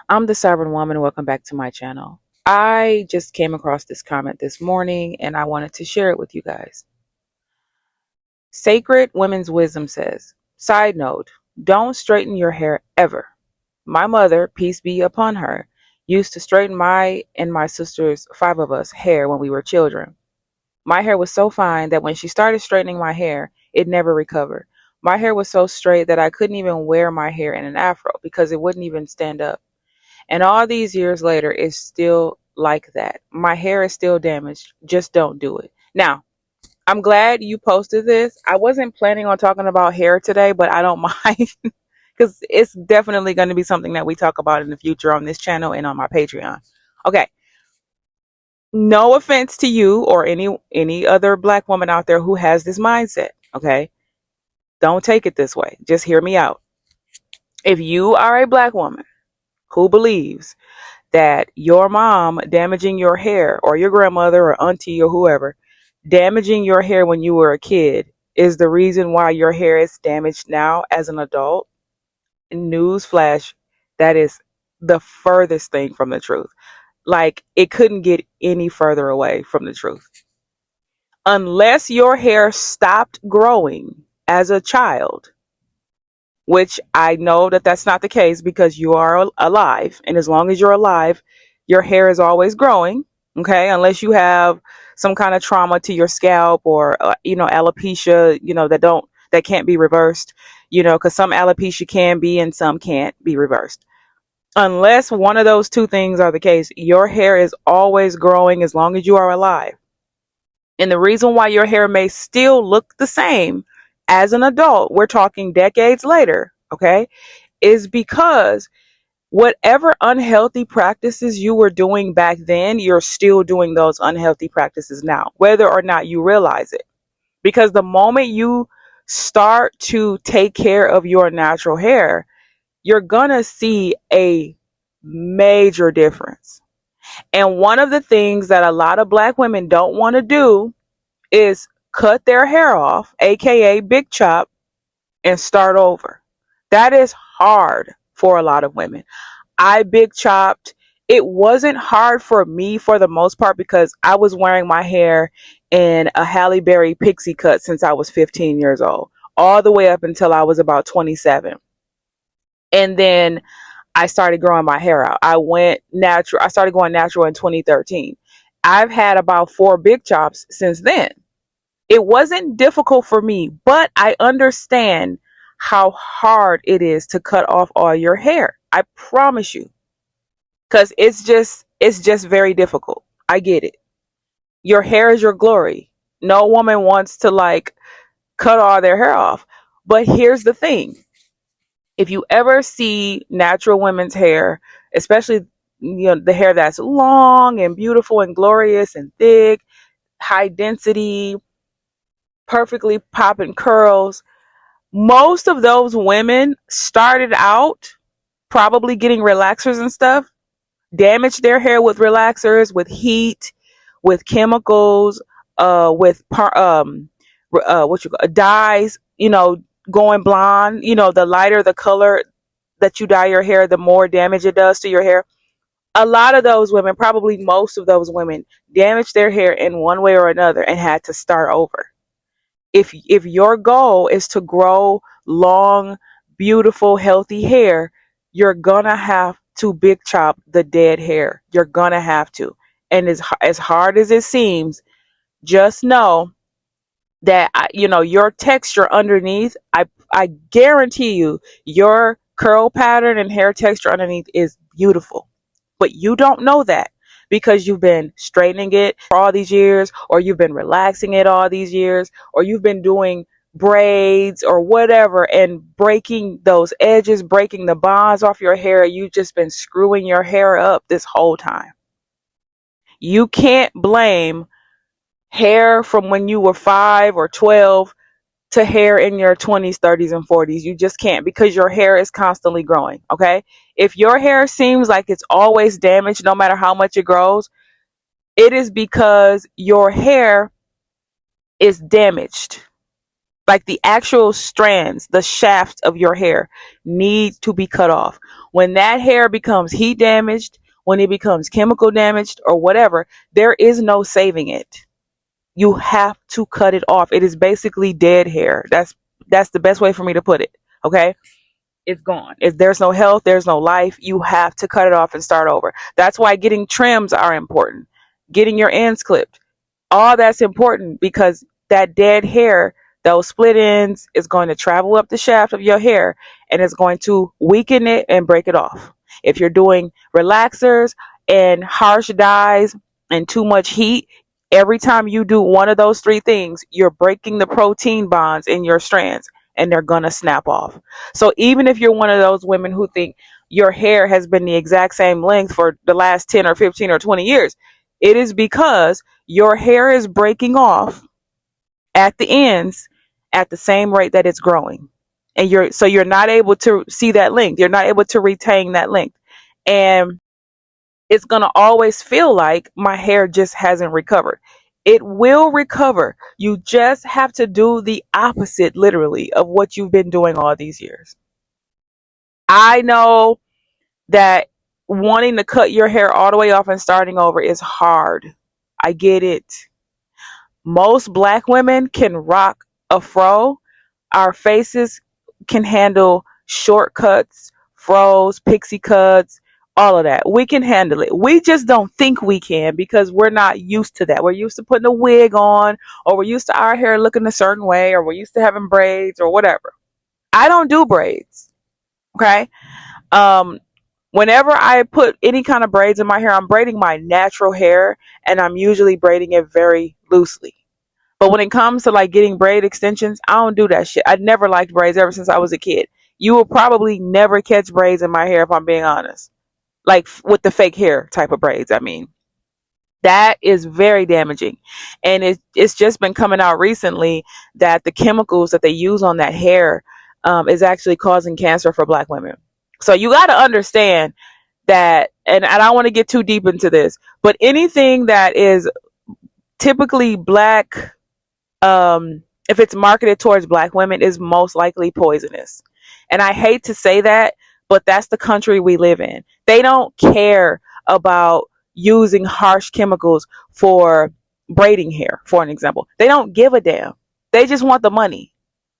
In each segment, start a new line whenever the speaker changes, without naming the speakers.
I'm the Sovereign Woman. Welcome back to my channel. I just came across this comment this morning and I wanted to share it with you guys. Sacred Women's Wisdom says, side note, don't straighten your hair ever. My mother, peace be upon her, used to straighten my and my sister's, five of us, hair when we were children. My hair was so fine that when she started straightening my hair, it never recovered. My hair was so straight that I couldn't even wear my hair in an afro because it wouldn't even stand up. And all these years later, it's still like that. My hair is still damaged. Just don't do it. Now, I'm glad you posted this. I wasn't planning on talking about hair today, but I don't mind because it's definitely going to be something that we talk about in the future on this channel and on my Patreon. Okay. No offense to you or any other black woman out there who has this mindset. Okay. Don't take it this way. Just hear me out. If you are a black woman who believes that your mom damaging your hair or your grandmother or auntie or whoever damaging your hair when you were a kid is the reason why your hair is damaged now as an adult, newsflash, that is the furthest thing from the truth. Like, it couldn't get any further away from the truth. Unless your hair stopped growing as a child, which I know that that's not the case because you are alive. And as long as you're alive, your hair is always growing. Okay. Unless you have some kind of trauma to your scalp or, alopecia, that can't be reversed, because some alopecia can be and some can't be reversed. Unless one of those two things are the case, your hair is always growing as long as you are alive. And the reason why your hair may still look the same as an adult, we're talking decades later, okay, is because whatever unhealthy practices you were doing back then, you're still doing those unhealthy practices now, whether or not you realize it. Because the moment you start to take care of your natural hair, you're gonna see a major difference. And one of the things that a lot of black women don't want to do is cut their hair off, aka big chop, and start over. That is hard for a lot of women. I big chopped. It wasn't hard for me for the most part because I was wearing my hair in a Halle Berry pixie cut since I was 15 years old, all the way up until I was about 27. And then I started growing my hair out. I went natural. I started going natural in 2013. I've had about 4 big chops since then. It wasn't difficult for me, but I understand how hard it is to cut off all your hair. I promise you. Cuz it's just very difficult. I get it. Your hair is your glory. No woman wants to like cut all their hair off. But here's the thing. If you ever see natural women's hair, especially the hair that's long and beautiful and glorious and thick, high density, perfectly popping curls, most of those women started out probably getting relaxers and stuff, damaged their hair with relaxers, with heat, with chemicals, what you call dyes, going blonde. The lighter the color that you dye your hair, the more damage it does to your hair. A lot of those women, probably most of those women, damaged their hair in one way or another and had to start over. If your goal is to grow long, beautiful, healthy hair, you're gonna have to big chop the dead hair. You're gonna have to. And as hard as it seems, just know that your texture underneath, I guarantee you your curl pattern and hair texture underneath is beautiful. But you don't know that because you've been straightening it for all these years, or you've been relaxing it all these years, or you've been doing braids or whatever and breaking those edges, breaking the bonds off your hair. You've just been screwing your hair up this whole time. You can't blame hair from when you were 5 or 12 to hair in your 20s, 30s, and 40s. You just can't, because your hair is constantly growing. Okay. If your hair seems like it's always damaged, no matter how much it grows, it is because your hair is damaged. Like the actual strands, the shafts of your hair need to be cut off. When that hair becomes heat damaged, when it becomes chemical damaged or whatever, there is no saving it. You have to cut it off. It is basically dead hair. That's the best way for me to put it. Okay? It's gone. If there's no health, there's no life. You have to cut it off and start over. That's why getting trims are important. Getting your ends clipped. All that's important because that dead hair, those split ends, is going to travel up the shaft of your hair and it's going to weaken it and break it off. If you're doing relaxers and harsh dyes and too much heat, every time you do one of those three things, you're breaking the protein bonds in your strands and they're going to snap off. So even if you're one of those women who think your hair has been the exact same length for the last 10 or 15 or 20 years, it is because your hair is breaking off at the ends at the same rate that it's growing. And you're not able to see that length. You're not able to retain that length. And it's going to always feel like my hair just hasn't recovered. It will recover. You just have to do the opposite, literally, of what you've been doing all these years. I know that wanting to cut your hair all the way off and starting over is hard. I get it. Most black women can rock a fro. Our faces can handle shortcuts, fros, pixie cuts, all of that. We can handle it. We just don't think we can because we're not used to that. We're used to putting a wig on, or we're used to our hair looking a certain way, or we're used to having braids or whatever. I don't do braids. Okay? Um, Whenever I put any kind of braids in my hair, I'm braiding my natural hair and I'm usually braiding it very loosely. But when it comes to like getting braid extensions, I don't do that shit. I never liked braids ever since I was a kid. You will probably never catch braids in my hair if I'm being honest. Like with the fake hair type of braids, I mean. That is very damaging. And it's just been coming out recently that the chemicals that they use on that hair is actually causing cancer for black women. So you got to understand that, and I don't want to get too deep into this, but anything that is typically black, if it's marketed towards black women, is most likely poisonous. And I hate to say that, but that's the country we live in. They don't care about using harsh chemicals for braiding hair, for an example. They don't give a damn. They just want the money.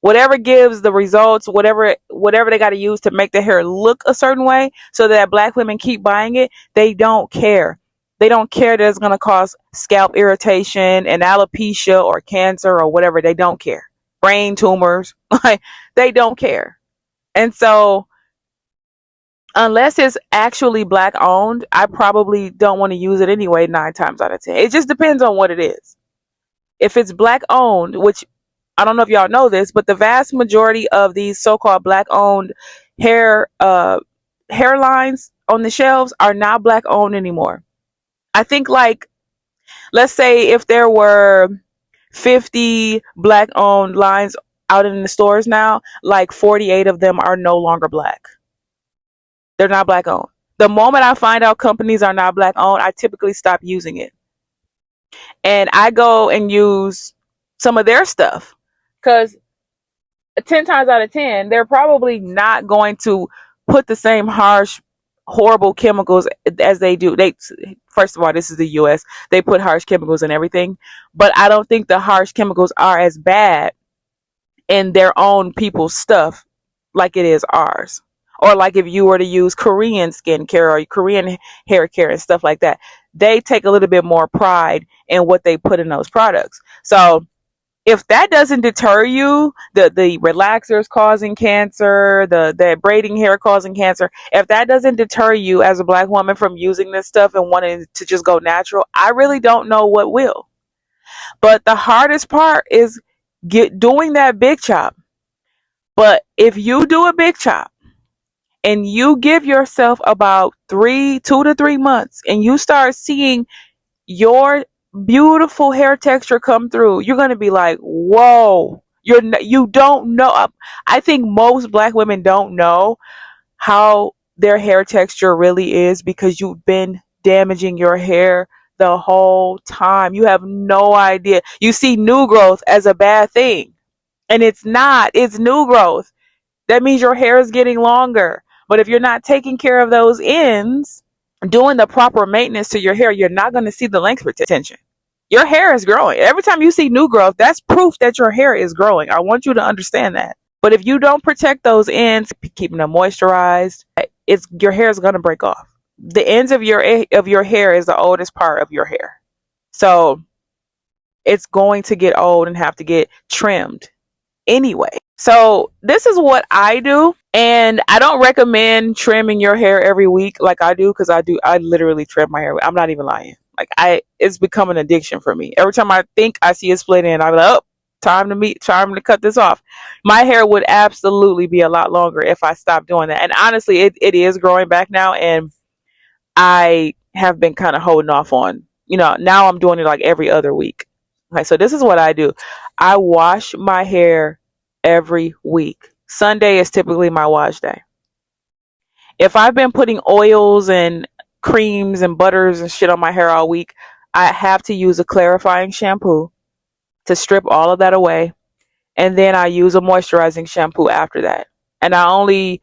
Whatever gives the results, whatever they got to use to make the hair look a certain way so that black women keep buying it, they don't care. They don't care that it's going to cause scalp irritation and alopecia or cancer or whatever. They don't care. Brain tumors. Like, they don't care. And so unless it's actually black owned, I probably don't want to use it anyway 9 times out of 10. It just depends on what it is. If it's black owned, which I don't know if y'all know this, but the vast majority of these so-called black owned hairlines on the shelves are not black owned anymore. I think, like, let's say if there were 50 black owned lines out in the stores now, like 48 of them are no longer black. They're not black owned. The moment I find out companies are not black owned, I typically stop using it. And I go and use some of their stuff because 10 times out of 10, they're probably not going to put the same harsh, horrible chemicals as they do. First of all, this is the US. They put harsh chemicals in everything, but I don't think the harsh chemicals are as bad in their own people's stuff like it is ours. Or like if you were to use Korean skincare or Korean hair care and stuff like that, they take a little bit more pride in what they put in those products. So if that doesn't deter you, the relaxers causing cancer, the braiding hair causing cancer, if that doesn't deter you as a black woman from using this stuff and wanting to just go natural, I really don't know what will. But the hardest part is doing that big chop. But if you do a big chop and you give yourself about 2 to 3 months and you start seeing your beautiful hair texture come through, you're going to be like, whoa, you don't know. I think most black women don't know how their hair texture really is because you've been damaging your hair the whole time. You have no idea. You see new growth as a bad thing. And it's not, it's new growth. That means your hair is getting longer. But if you're not taking care of those ends, doing the proper maintenance to your hair, you're not going to see the length retention. Your hair is growing. Every time you see new growth, that's proof that your hair is growing. I want you to understand that. But if you don't protect those ends, keeping them moisturized, it's your hair is going to break off. The ends of your hair is the oldest part of your hair. So it's going to get old and have to get trimmed anyway. So this is what I do. And I don't recommend trimming your hair every week like I do, because I literally trim my hair. I'm not even lying. It's become an addiction for me. Every time I think I see a split end, I'm like, oh, time to cut this off. My hair would absolutely be a lot longer if I stopped doing that. And honestly, it is growing back now, and I have been kind of holding off on, now I'm doing it like every other week. Okay, so this is what I do. I wash my hair every week. Sunday is typically my wash day. If I've been putting oils and creams and butters and shit on my hair all week, I have to use a clarifying shampoo to strip all of that away. And then I use a moisturizing shampoo after that. And I only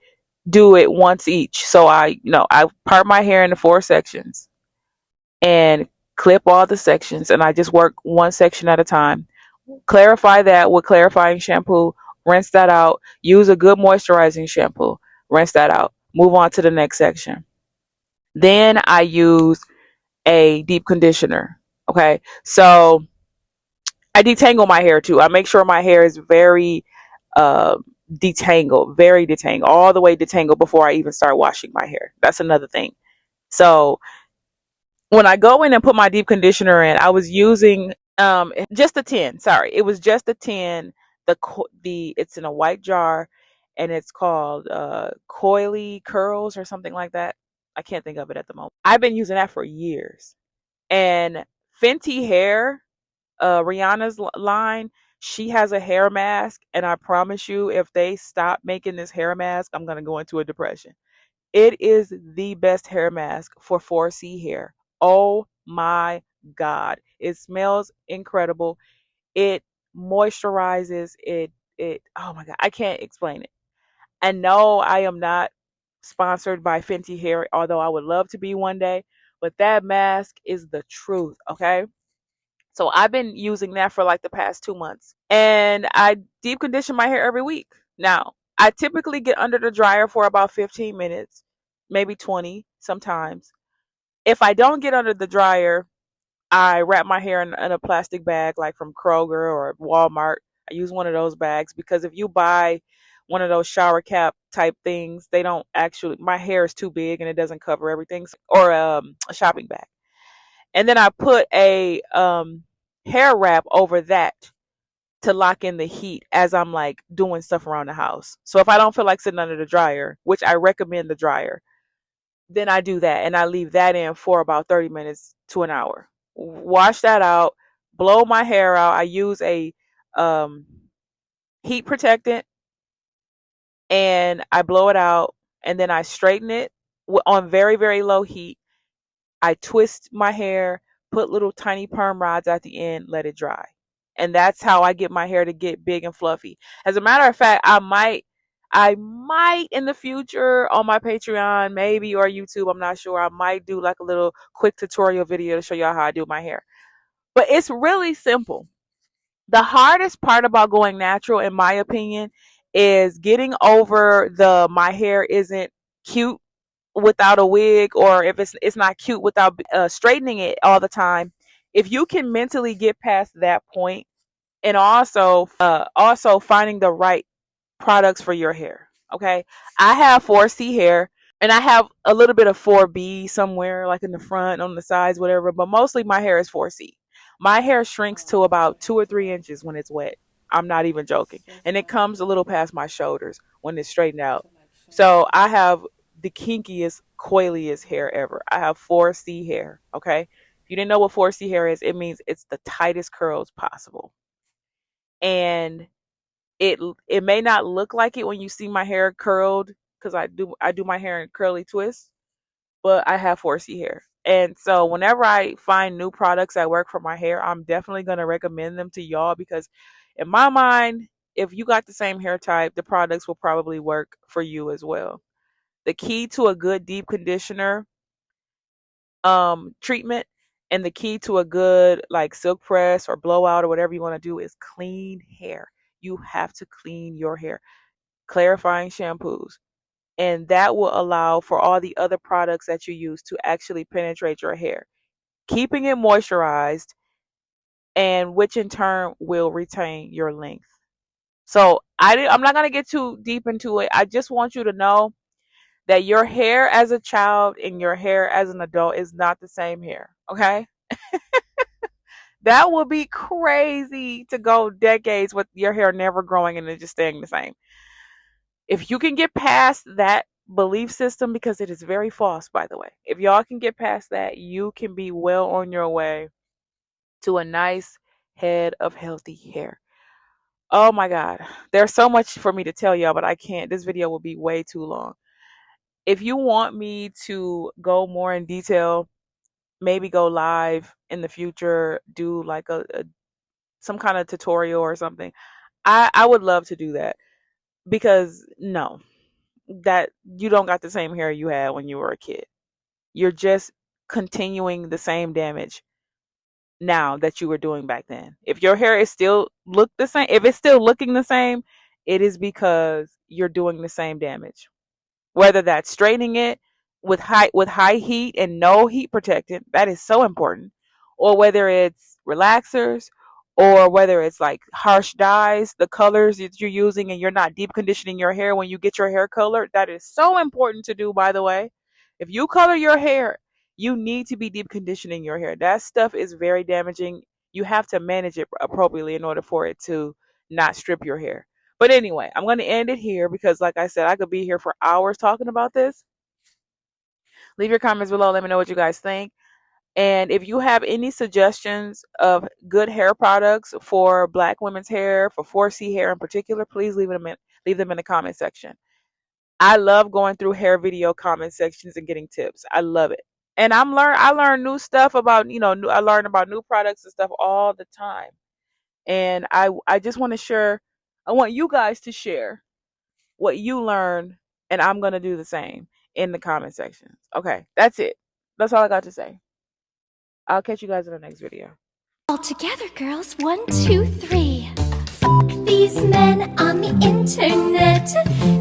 do it once each. So I part my hair into 4 sections and clip all the sections, and I just work one section at a time. Clarify that with clarifying shampoo, rinse that out, use a good moisturizing shampoo, rinse that out, move on to the next section. Then I use a deep conditioner. Okay, so I detangle my hair too. I make sure my hair is very uh, very detangled, all the way detangled before I even start washing my hair. That's another thing. So when I go in and put my deep conditioner in, I was using just a 10. Sorry, it was just a 10. The it's in a white jar, and it's called Coily Curls or something like that. I can't think of it at the moment. I've been using that for years. And Fenty Hair, Rihanna's line, she has a hair mask, and I promise you, if they stop making this hair mask, I'm gonna go into a depression. It is the best hair mask for 4C hair. Oh my God. It smells incredible. It moisturizes it. Oh my God. I can't explain it. And no, I am not sponsored by Fenty Hair, although I would love to be one day. But that mask is the truth. Okay. So I've been using that for like the past 2 months. And I deep condition my hair every week. Now, I typically get under the dryer for about 15 minutes, maybe 20 sometimes. If I don't get under the dryer, I wrap my hair in a plastic bag like from Kroger or Walmart. I use one of those bags because if you buy one of those shower cap type things, they don't actually, my hair is too big and it doesn't cover everything, or a shopping bag. And then I put a hair wrap over that to lock in the heat as I'm like doing stuff around the house. So if I don't feel like sitting under the dryer, which I recommend the dryer, then I do that and I leave that in for about 30 minutes to an hour. Wash that out, blow my hair out. I use a um, heat protectant and I blow it out, and then I straighten it on very, very low heat. I twist my hair, put little tiny perm rods at the end, let it dry. And that's how I get my hair to get big and fluffy. As a matter of fact, I might in the future on my Patreon, maybe, or YouTube, I'm not sure. I might do like a little quick tutorial video to show y'all how I do my hair. But it's really simple. The hardest part about going natural, in my opinion, is getting over the my hair isn't cute without a wig, or if it's not cute without straightening it all the time. If you can mentally get past that point, and also finding the right products for your hair. Okay, I have 4C hair, and I have a little bit of 4B somewhere, like in the front, on the sides, whatever. But mostly my hair is 4C. My hair shrinks to about 2 or 3 inches when it's wet. I'm not even joking, and it comes a little past my shoulders when it's straightened out. So I have the kinkiest, coiliest hair ever. I have 4C hair. Okay, if you didn't know what 4C hair is, it means it's the tightest curls possible, and it may not look like it when you see my hair curled, because I do my hair in curly twists, but I have 4C hair. And so whenever I find new products that work for my hair, I'm definitely going to recommend them to y'all, because in my mind, if you got the same hair type, the products will probably work for you as well. The key to a good deep conditioner treatment, and the key to a good like silk press or blowout or whatever you want to do is clean hair. You have to clean your hair. Clarifying shampoos. And that will allow for all the other products that you use to actually penetrate your hair, keeping it moisturized, and which in turn will retain your length. So I'm not going to get too deep into it. I just want you to know that your hair as a child and your hair as an adult is not the same hair. Okay? That would be crazy to go decades with your hair never growing and it just staying the same. If you can get past that belief system, because it is very false, by the way, if y'all can get past that, you can be well on your way to a nice head of healthy hair. Oh my God. There's so much for me to tell y'all, but I can't. This video will be way too long. If you want me to go more in detail, maybe go live in the future, do like some kind of tutorial or something, I would love to do that, because no, that you don't got the same hair you had when you were a kid. You're just continuing the same damage now that you were doing back then. If your hair is still look the same, if it's still looking the same, it is because you're doing the same damage. Whether that's straightening it with high heat and no heat protectant, that is so important, or whether it's relaxers, or whether it's like harsh dyes, the colors that you're using, and you're not deep conditioning your hair when you get your hair colored. That is so important to do, by the way. If you color your hair, you need to be deep conditioning your hair. That stuff is very damaging. You have to manage it appropriately in order for it to not strip your hair. But anyway, I'm going to end it here because, like I said, I could be here for hours talking about this. Leave your comments below. Let me know what you guys think. And if you have any suggestions of good hair products for Black women's hair, for 4C hair in particular, please leave them in the comment section. I love going through hair video comment sections and getting tips. I love it. And I learn new stuff about, I learn about new products and stuff all the time. And I just want to share, I want you guys to share what you learn, and I'm going to do the same in the comment sections. Okay, that's it. That's all I got to say. I'll catch you guys in the next video.
All together, girls. 1, 2, 3. Fuck these men on the internet.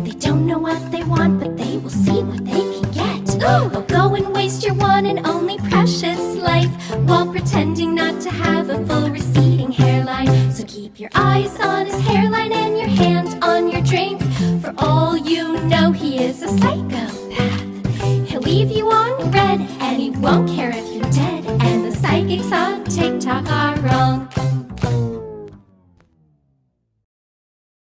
They don't know what they want, but they will see what they can get. Oh, go and waste your one and only precious life while pretending not to have a full receding hairline. So keep your eyes on his hairline and your hand on your drink. For all you know, he is a psychopath. He'll leave you on red, and he won't care if you're dead. And the psychics on TikTok are wrong.